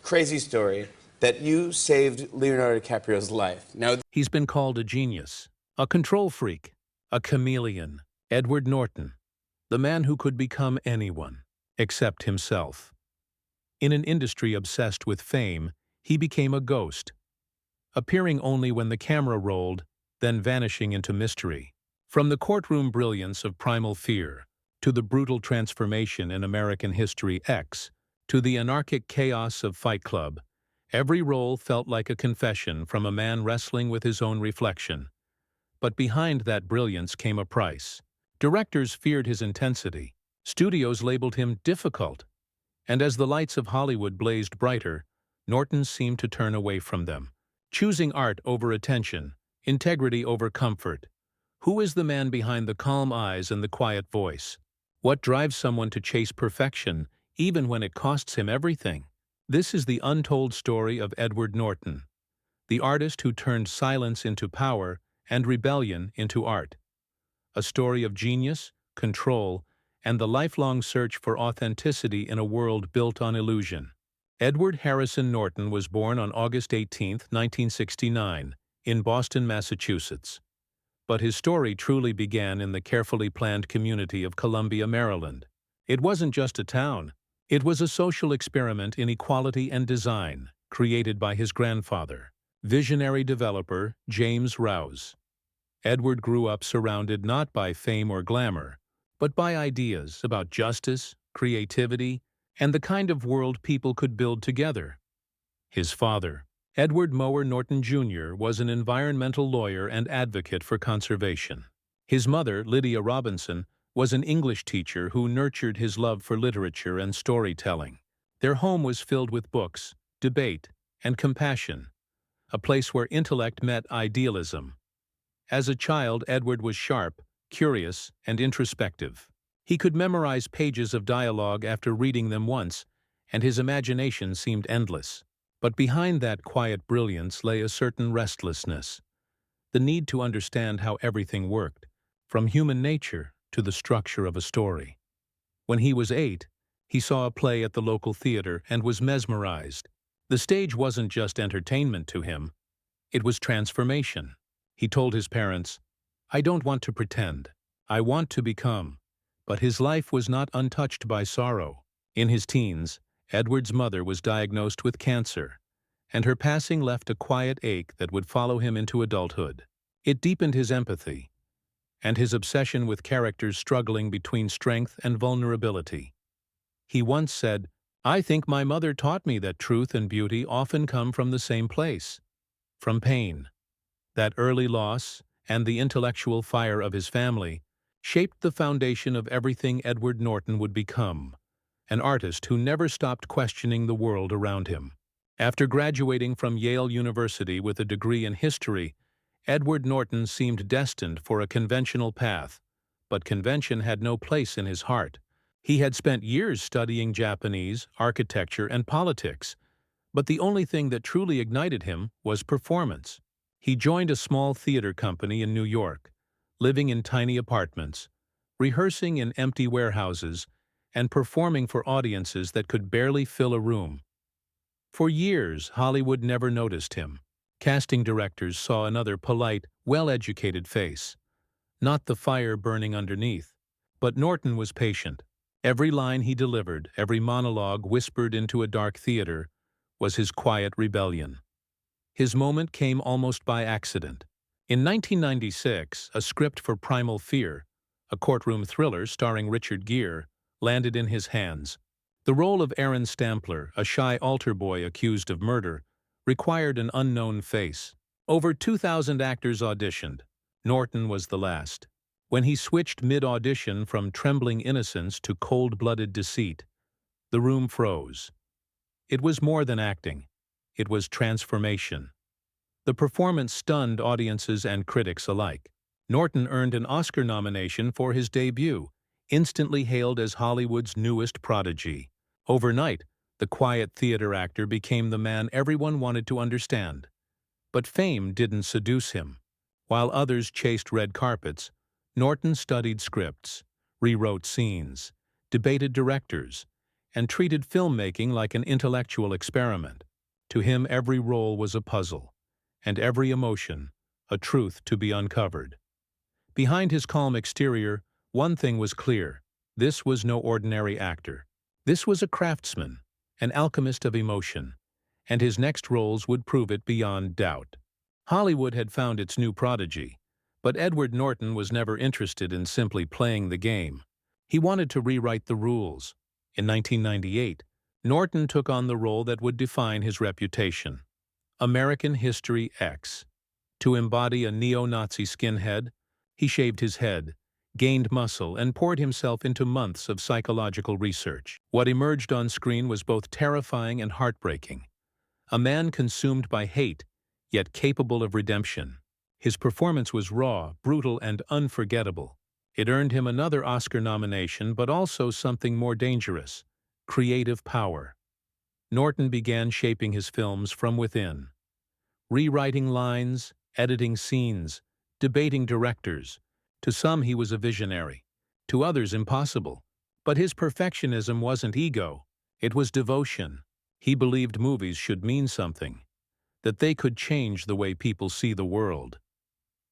crazy story that you saved Leonardo DiCaprio's life. Now, He's been called a genius, a control freak, a chameleon. Edward Norton, the man who could become anyone, except himself. In an industry obsessed with fame, he became a ghost, appearing only when the camera rolled, then vanishing into mystery. From the courtroom brilliance of Primal Fear, to the brutal transformation in American History X, to the anarchic chaos of Fight Club, every role felt like a confession from a man wrestling with his own reflection. But behind that brilliance came a price. Directors feared his intensity, studios labeled him difficult, and as the lights of Hollywood blazed brighter, Norton seemed to turn away from them, choosing art over attention, integrity over comfort. Who is the man behind the calm eyes and the quiet voice? What drives someone to chase perfection, even when it costs him everything? This is the untold story of Edward Norton, the artist who turned silence into power and rebellion into art. A story of genius, control, and the lifelong search for authenticity in a world built on illusion. Edward Harrison Norton was born on August 18, 1969, in Boston, Massachusetts. But his story truly began in the carefully planned community of Columbia, Maryland. It wasn't just a town. It was a social experiment in equality and design, created by his grandfather, visionary developer James Rouse. Edward grew up surrounded not by fame or glamour, but by ideas about justice, creativity, and the kind of world people could build together. His father, Edward Mower Norton Jr., was an environmental lawyer and advocate for conservation. His mother, Lydia Robinson, was an English teacher who nurtured his love for literature and storytelling. Their home was filled with books, debate, and compassion, a place where intellect met idealism. As a child, Edward was sharp, curious, and introspective. He could memorize pages of dialogue after reading them once, and his imagination seemed endless. But behind that quiet brilliance lay a certain restlessness, the need to understand how everything worked, from human nature to the structure of a story. When he was 8, he saw a play at the local theater and was mesmerized. The stage wasn't just entertainment to him, it was transformation. He told his parents, "I don't want to pretend. I want to become." But his life was not untouched by sorrow. In his teens, Edward's mother was diagnosed with cancer, and her passing left a quiet ache that would follow him into adulthood. It deepened his empathy, and his obsession with characters struggling between strength and vulnerability. He once said, "I think my mother taught me that truth and beauty often come from the same place, from pain." That early loss, and the intellectual fire of his family, shaped the foundation of everything Edward Norton would become, an artist who never stopped questioning the world around him. After graduating from Yale University with a degree in history, Edward Norton seemed destined for a conventional path, but convention had no place in his heart. He had spent years studying Japanese, architecture, and politics, but the only thing that truly ignited him was performance. He joined a small theater company in New York, living in tiny apartments, rehearsing in empty warehouses, and performing for audiences that could barely fill a room. For years, Hollywood never noticed him. Casting directors saw another polite, well-educated face, not the fire burning underneath. But Norton was patient. Every line he delivered, every monologue whispered into a dark theater, was his quiet rebellion. His moment came almost by accident. In 1996, a script for Primal Fear, a courtroom thriller starring Richard Gere, landed in his hands. The role of Aaron Stampler, a shy altar boy accused of murder, required an unknown face. Over 2,000 actors auditioned. Norton was the last. When he switched mid-audition from trembling innocence to cold-blooded deceit, the room froze. It was more than acting. It was transformation. The performance stunned audiences and critics alike. Norton earned an Oscar nomination for his debut, instantly hailed as Hollywood's newest prodigy. Overnight, the quiet theater actor became the man everyone wanted to understand. But fame didn't seduce him. While others chased red carpets, Norton studied scripts, rewrote scenes, debated directors, and treated filmmaking like an intellectual experiment. To him, every role was a puzzle, and every emotion a truth to be uncovered. Behind his calm exterior, one thing was clear. This was no ordinary actor. This was a craftsman, an alchemist of emotion, and his next roles would prove it beyond doubt. Hollywood had found its new prodigy, but Edward Norton was never interested in simply playing the game. He wanted to rewrite the rules. In 1998, Norton took on the role that would define his reputation. American History X. To embody a neo-Nazi skinhead, he shaved his head, gained muscle, and poured himself into months of psychological research. What emerged on screen was both terrifying and heartbreaking. A man consumed by hate, yet capable of redemption. His performance was raw, brutal, and unforgettable. It earned him another Oscar nomination, but also something more dangerous: creative power. Norton began shaping his films from within. Rewriting lines, editing scenes, debating directors. To some he was a visionary, to others impossible. But his perfectionism wasn't ego, it was devotion. He believed movies should mean something, that they could change the way people see the world.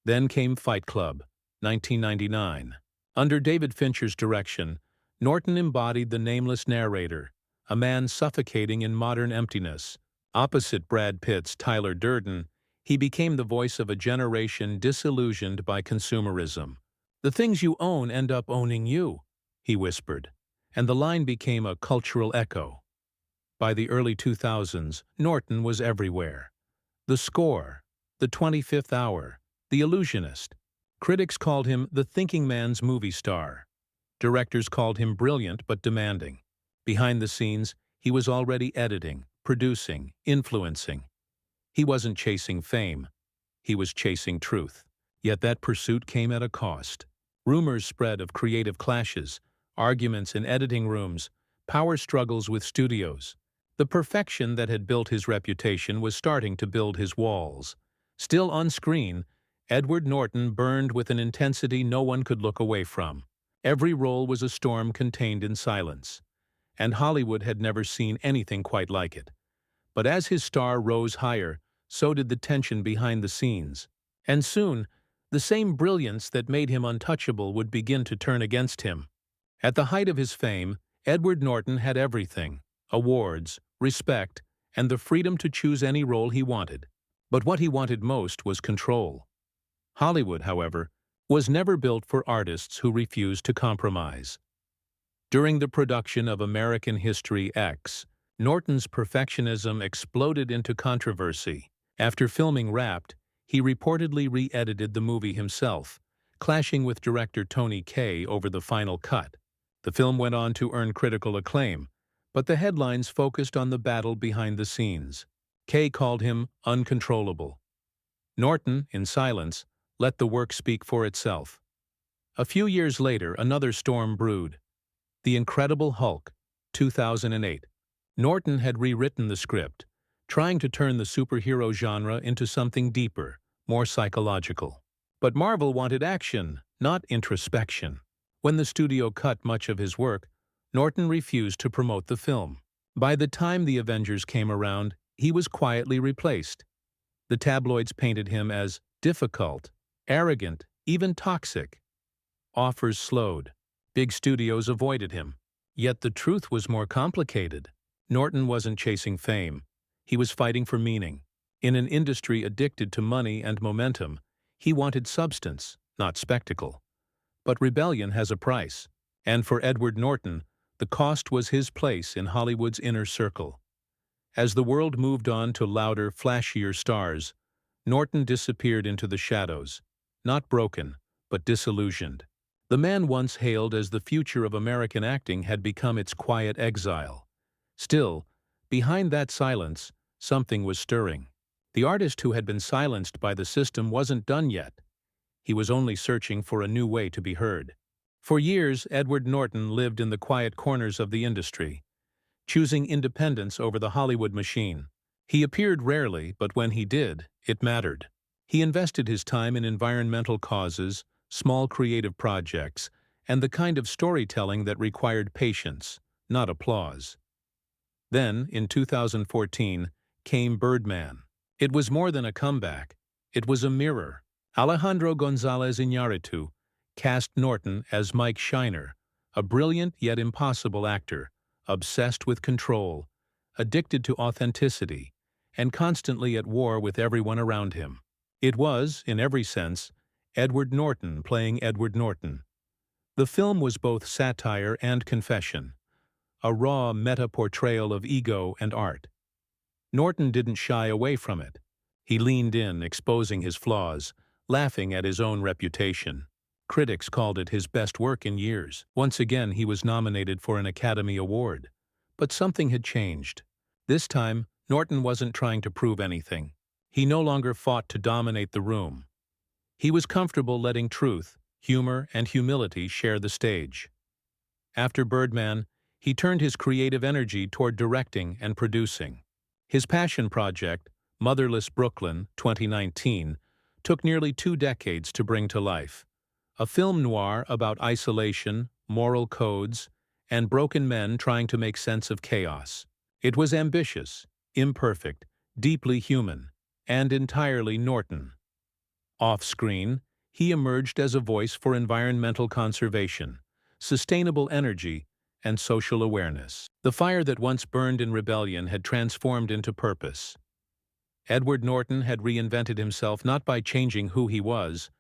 Then came Fight Club, 1999. Under David Fincher's direction, Norton embodied the nameless narrator, a man suffocating in modern emptiness. Opposite Brad Pitt's Tyler Durden, he became the voice of a generation disillusioned by consumerism. "The things you own end up owning you," he whispered, and the line became a cultural echo. By the early 2000s, Norton was everywhere. The Score, The 25th Hour, The Illusionist. Critics called him the thinking man's movie star. Directors called him brilliant but demanding. Behind the scenes, he was already editing, producing, influencing. He wasn't chasing fame. He was chasing truth. Yet that pursuit came at a cost. Rumors spread of creative clashes, arguments in editing rooms, power struggles with studios. The perfection that had built his reputation was starting to build his walls. Still on screen, Edward Norton burned with an intensity no one could look away from. Every role was a storm contained in silence, and Hollywood had never seen anything quite like it. But as his star rose higher, so did the tension behind the scenes. And soon, the same brilliance that made him untouchable would begin to turn against him. At the height of his fame, Edward Norton had everything: awards, respect, and the freedom to choose any role he wanted. But what he wanted most was control. Hollywood, however, was never built for artists who refused to compromise. During the production of American History X, Norton's perfectionism exploded into controversy. After filming Wrapped, he reportedly re-edited the movie himself, clashing with director Tony Kaye over the final cut. The film went on to earn critical acclaim, but the headlines focused on the battle behind the scenes. Kaye called him uncontrollable. Norton, in silence, let the work speak for itself. A few years later, another storm brewed. The Incredible Hulk, 2008. Norton had rewritten the script, trying to turn the superhero genre into something deeper, more psychological. But Marvel wanted action, not introspection. When the studio cut much of his work, Norton refused to promote the film. By the time the Avengers came around, he was quietly replaced. The tabloids painted him as difficult, arrogant, even toxic. Offers slowed. Big studios avoided him. Yet the truth was more complicated. Norton wasn't chasing fame. He was fighting for meaning. In an industry addicted to money and momentum, he wanted substance, not spectacle. But rebellion has a price. And for Edward Norton, the cost was his place in Hollywood's inner circle. As the world moved on to louder, flashier stars, Norton disappeared into the shadows, not broken, but disillusioned. The man once hailed as the future of American acting had become its quiet exile. Still, behind that silence, something was stirring. The artist who had been silenced by the system wasn't done yet. He was only searching for a new way to be heard. For years, Edward Norton lived in the quiet corners of the industry, choosing independence over the Hollywood machine. He appeared rarely, but when he did, it mattered. He invested his time in environmental causes, small creative projects, and the kind of storytelling that required patience, not applause. Then, in 2014, came Birdman. It was more than a comeback. It was a mirror. Alejandro González Iñárritu cast Norton as Mike Shiner, a brilliant yet impossible actor, obsessed with control, addicted to authenticity, and constantly at war with everyone around him. It was, in every sense, Edward Norton playing Edward Norton. The film was both satire and confession, a raw meta-portrayal of ego and art. Norton didn't shy away from it. He leaned in, exposing his flaws, laughing at his own reputation. Critics called it his best work in years. Once again, he was nominated for an Academy Award. But something had changed. This time, Norton wasn't trying to prove anything. He no longer fought to dominate the room. He was comfortable letting truth, humor, and humility share the stage. After Birdman, he turned his creative energy toward directing and producing. His passion project, Motherless Brooklyn, 2019, took nearly 2 decades to bring to life. A film noir about isolation, moral codes, and broken men trying to make sense of chaos. It was ambitious, imperfect, deeply human, and entirely Norton. Off-screen, he emerged as a voice for environmental conservation, sustainable energy, and social awareness. The fire that once burned in rebellion had transformed into purpose. Edward Norton had reinvented himself not by changing who he was,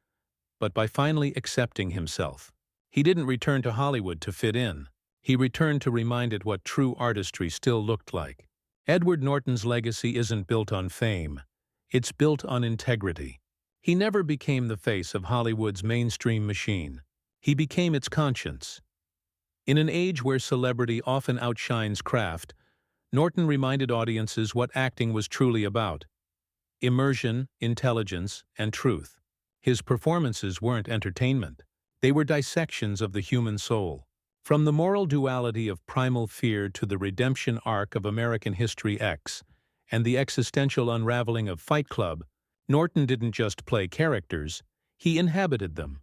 but by finally accepting himself. He didn't return to Hollywood to fit in. He returned to remind it what true artistry still looked like. Edward Norton's legacy isn't built on fame. It's built on integrity. He never became the face of Hollywood's mainstream machine. He became its conscience. In an age where celebrity often outshines craft, Norton reminded audiences what acting was truly about: immersion, intelligence, and truth. His performances weren't entertainment. They were dissections of the human soul. From the moral duality of primal fear to the redemption arc of American History X and the existential unraveling of Fight Club, Norton didn't just play characters, he inhabited them.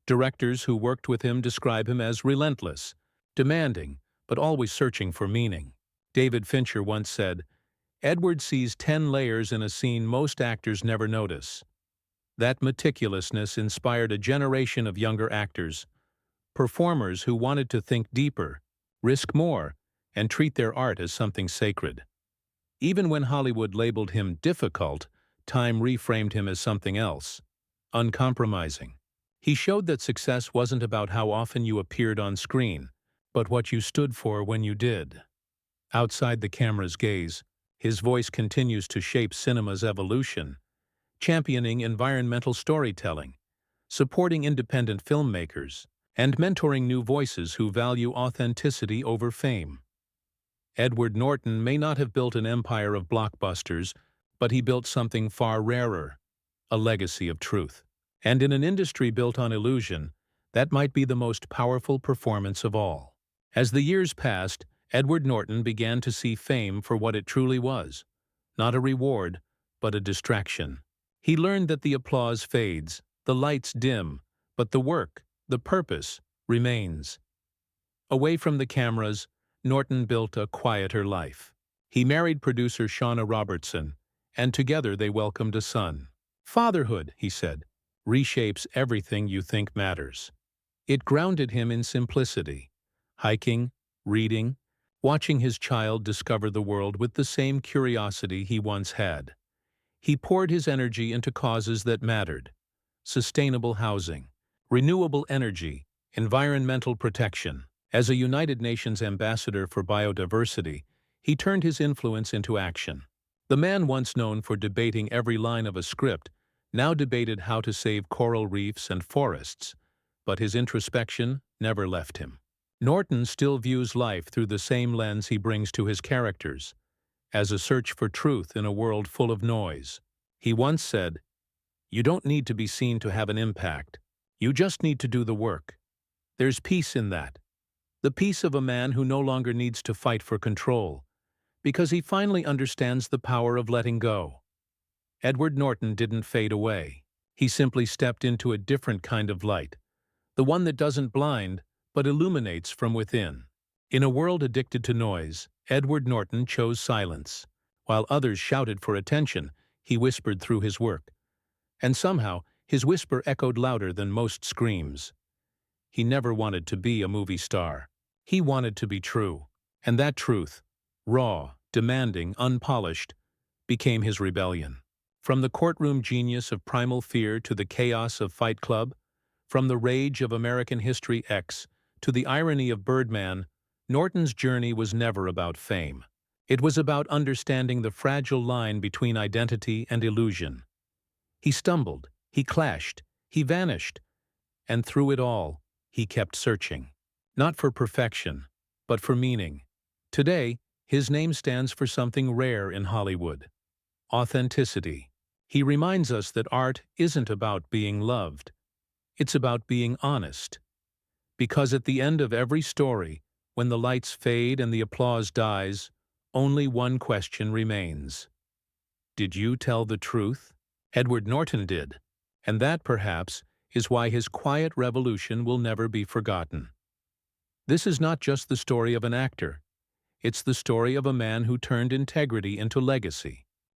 Directors who worked with him describe him as relentless, demanding, but always searching for meaning. David Fincher once said, "Edward sees 10 layers in a scene most actors never notice." That meticulousness inspired a generation of younger actors, performers who wanted to think deeper, risk more, and treat their art as something sacred. Even when Hollywood labeled him difficult, time reframed him as something else: uncompromising. He showed that success wasn't about how often you appeared on screen, but what you stood for when you did. Outside the camera's gaze, his voice continues to shape cinema's evolution, championing environmental storytelling, supporting independent filmmakers, and mentoring new voices who value authenticity over fame. Edward Norton may not have built an empire of blockbusters, but he built something far rarer: a legacy of truth. And in an industry built on illusion, that might be the most powerful performance of all. As the years passed, Edward Norton began to see fame for what it truly was: not a reward, but a distraction. He learned that the applause fades, the lights dim, but the work, the purpose, remains. Away from the cameras, Norton built a quieter life. He married producer Shauna Robertson, and together they welcomed a son. "Fatherhood," he said, "reshapes everything you think matters." It grounded him in simplicity: hiking, reading, watching his child discover the world with the same curiosity he once had. He poured his energy into causes that mattered: sustainable housing, renewable energy, environmental protection. As a United Nations ambassador for biodiversity, he turned his influence into action. The man once known for debating every line of a script now debated how to save coral reefs and forests, but his introspection never left him. Norton still views life through the same lens he brings to his characters, as a search for truth in a world full of noise. He once said, "You don't need to be seen to have an impact. You just need to do the work." There's peace in that. The peace of a man who no longer needs to fight for control, because he finally understands the power of letting go. Edward Norton didn't fade away. He simply stepped into a different kind of light, the one that doesn't blind, but illuminates from within. In a world addicted to noise, Edward Norton chose silence. While others shouted for attention, he whispered through his work. And somehow, his whisper echoed louder than most screams. He never wanted to be a movie star. He wanted to be true. And that truth, raw, demanding, unpolished, became his rebellion. From the courtroom genius of Primal Fear to the chaos of Fight Club, from the rage of American History X to the irony of Birdman, Norton's journey was never about fame. It was about understanding the fragile line between identity and illusion. He stumbled, he clashed, he vanished, and through it all, he kept searching. Not for perfection, but for meaning. Today, his name stands for something rare in Hollywood: authenticity. He reminds us that art isn't about being loved. It's about being honest. Because at the end of every story, when the lights fade and the applause dies, only one question remains. Did you tell the truth? Edward Norton did, and that, perhaps, is why his quiet revolution will never be forgotten. This is not just the story of an actor. It's the story of a man who turned integrity into legacy.